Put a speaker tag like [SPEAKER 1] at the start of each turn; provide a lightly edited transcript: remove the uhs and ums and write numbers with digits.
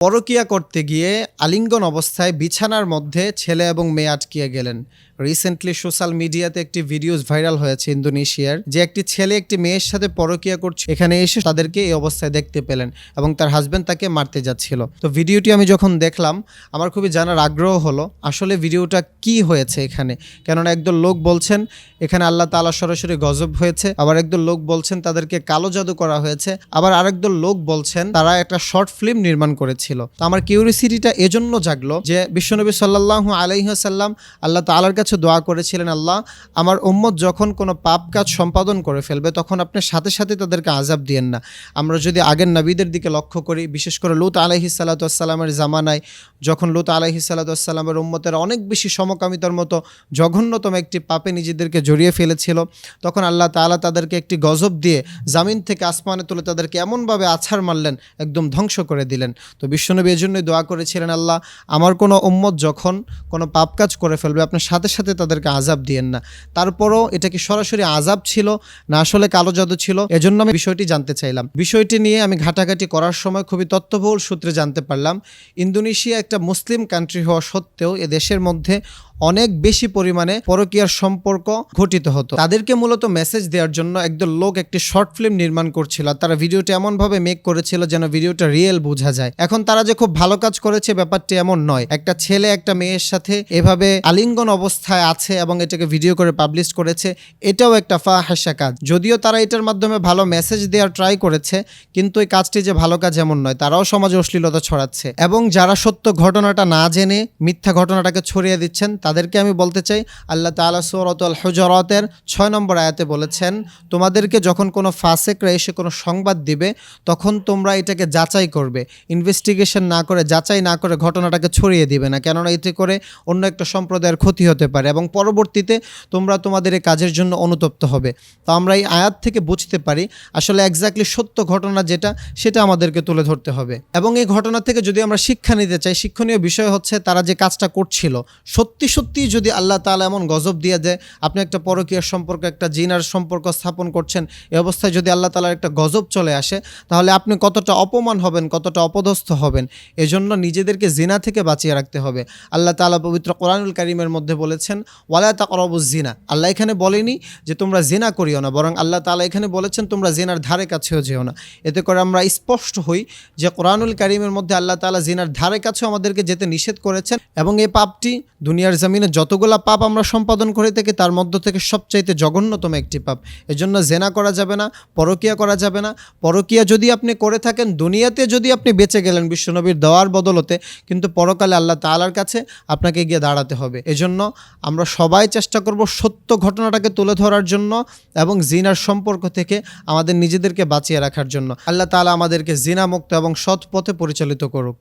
[SPEAKER 1] পরকীয়া করতে গিয়ে আলিঙ্গন অবস্থায় বিছানার মধ্যে ছেলে এবং মেয়ে আটকিয়ে গেলেন। রিসেন্টলি সোশ্যাল মিডিয়াতে একটি ভিডিওস ভাইরাল হয়েছে ইন্দোনেশিয়ার, যে একটি ছেলে একটি মেয়ের সাথে পরকীয়া করছে। এখানে এসে তাদেরকে এই অবস্থায় দেখতে পেলেন এবং তার হাজবেন্ড তাকে মারতে যাচ্ছিল। তো ভিডিওটি আমি যখন দেখলাম আমার খুবই জানার আগ্রহ হলো আসলে ভিডিওটা কি হয়েছে এখানে। কেননা একদল লোক বলছেন এখানে আল্লাহ তাআলা সরাসরি গজব হয়েছে, আবার একদল লোক বলছেন তাদেরকে কালো জাদু করা হয়েছে, আবার আরেকদল লোক বলছেন তারা একটা শর্ট ফিল্ম নির্মাণ করেছিল। তো আমার কিউরিওসিটিটা এজন্য জাগলো যে বিশ্বনবী সাল্লাল্লাহু আলাইহি ওয়াসাল্লাম আল্লাহ তাআলার কাছে দোয়া করেছিলেন, আল্লাহ আমার উম্মত যখন কোনো পাপ কাজ সম্পাদন করে ফেলবে তখন আপনি সাথে সাথে তাদেরকে আযাব দিয়েন না। আমরা যদি আগের নবীদের দিকে লক্ষ্য করি, বিশেষ করে লূত আলাইহিস সালাতু ওয়াস সালামের জামানায় যখন লূত আলাইহিস সালাতু ওয়াস সালামের উম্মতেরা অনেক বেশি সমকামিতার মতো জঘন্যতম একটি পাপে নিজেদেরকে জড়িয়ে ফেলেছিল, তখন আল্লাহ তাআলা তাদেরকে একটি গজব দিয়ে জামিন থেকে আসমানে তুলে তাদেরকে এমনভাবে আছাড় মারলেন, একদম ধ্বংস করে দিলেন। তো বিশ্বনবী এজন্যই দোয়া করেছিলেন, আল্লাহ আমার কোনো উম্মত যখন কোনো পাপ কাজ করে ফেলবে আপনার সাথে সাথে তাদেরকে আযাব দিয়েন না। তারপরও এটা কি সরাসরি আযাব ছিল না আসলে কালো জাদু ছিল, এজন্য আমি বিষয়টি জানতে চাইলাম। বিষয়টি নিয়ে আমি ঘাটাঘাটি করার সময় খুবই তথ্যবহুল সূত্রে জানতে পারলাম ইন্দোনেশিয়া একটা মুসলিম কান্ট্রি হওয়া সত্ত্বেও এ দেশের মধ্যে অনেক বেশি পরিমাণে পরকীয়ার সম্পর্ক ঘটিত হতো। তাদেরকে মূলত মেসেজ দেওয়ার জন্য একদল লোক একটি শর্ট ফিল্ম নির্মাণ করছিল। তারা ভিডিওটা এমনভাবে মেক করেছিল যেন ভিডিওটা রিয়েল বোঝা যায়। এখন তারা যে খুব ভালো কাজ করেছে ব্যাপারটি এমন নয়। একটা ছেলে একটা মেয়ের সাথে এভাবে আলিঙ্গন অবস্থায় আছে এবং এটাকে ভিডিও করে পাবলিশ করেছে, এটাও একটা ফাহিশা কাজ। যদিও তারা এটার মাধ্যমে ভালো মেসেজ দেওয়ার ট্রাই করেছে, কিন্তু এই কাজটি যে ভালো কাজ এমন নয়। তারাও সমাজে অশ্লীলতা ছড়াচ্ছে এবং যারা সত্য ঘটনাটা না জেনে মিথ্যা ঘটনাটাকে ছড়িয়ে দিচ্ছেন তাদেরকে আমি বলতে চাই, আল্লাহ তাআলা সূরাতুল হুজুরাতের 6 নম্বর আয়াতে বলেছেন, তোমাদেরকে যখন কোনো ফাসিকরা এসে কোনো সংবাদ দিবে তখন তোমরা এটাকে যাচাই করবে, ইনভেস্টিগেশন না করে যাচাই না করে ঘটনাটাকে ছড়িয়ে দিবে না, কেননা এতে করে অন্য একটা সম্প্রদায়ের ক্ষতি হতে পারে এবং পরবর্তীতে তোমরা তোমাদের এই কাজের জন্য অনুতপ্ত হবে। তো আমরা এই আয়াত থেকে বুঝতে পারি আসলে এক্স্যাক্টলি সত্য ঘটনা যেটা সেটা আমাদেরকে তুলে ধরতে হবে। এবং এই ঘটনা থেকে যদি আমরা শিক্ষা নিতে চাই, শিক্ষণীয় বিষয় হচ্ছে তারা যে কাজটা করছিল সত্যি সত্যি যদি আল্লাহ তাআলা এমন গজব দিয়ে দেয়, আপনি একটা পরকীয়ার সম্পর্ক একটা জিনার সম্পর্ক স্থাপন করছেন, এই অবস্থায় যদি আল্লাহ তাআলার একটা গজব চলে আসে তাহলে আপনি কতটা অপমান হবেন, কতটা অপদস্থ হবেন। এজন্য নিজেদেরকে জিনা থেকে বাঁচিয়ে রাখতে হবে। আল্লাহ তাআলা পবিত্র কোরআনুল কারীমের মধ্যে বলেছেন ওয়ালা তাকরাবুজ জিনা। আল্লাহ এখানে বলেনি যে তোমরা জিনা করিও না, বরং আল্লাহ তাআলা এখানে বলেছেন তোমরা জিনার ধারে কাছেও যেও না। এতে করে আমরা স্পষ্ট হই যে কোরআনুল কারীমের মধ্যে আল্লাহ তাআলা জিনার ধারে কাছেও আমাদেরকে যেতে নিষেধ করেছেন এবং এই পাপটি দুনিয়ার জমিনে যতগুলা পাপ আমরা সম্পাদন করে থাকি তার মধ্য থেকে সবচাইতে জঘন্যতম একটি পাপ। এজন্য জেনা করা যাবে না, পরকীয়া করা যাবে না। পরকীয়া যদি আপনি করে থাকেন দুনিয়াতে যদি আপনি বেঁচে গেলেন বিশ্বনবীর দেওয়ার বদলতে, কিন্তু পরকালে আল্লাহ তাআলার কাছে আপনাকে গিয়ে দাঁড়াতে হবে। এজন্য আমরা সবাই চেষ্টা করব সত্য ঘটনাটাকে তুলে ধরার জন্য এবং জিনার সম্পর্ক থেকে আমাদের নিজেদেরকে বাঁচিয়ে রাখার জন্য। আল্লাহ তাআলা আমাদেরকে জিনা মুক্ত এবং সৎ পথে পরিচালিত করুক।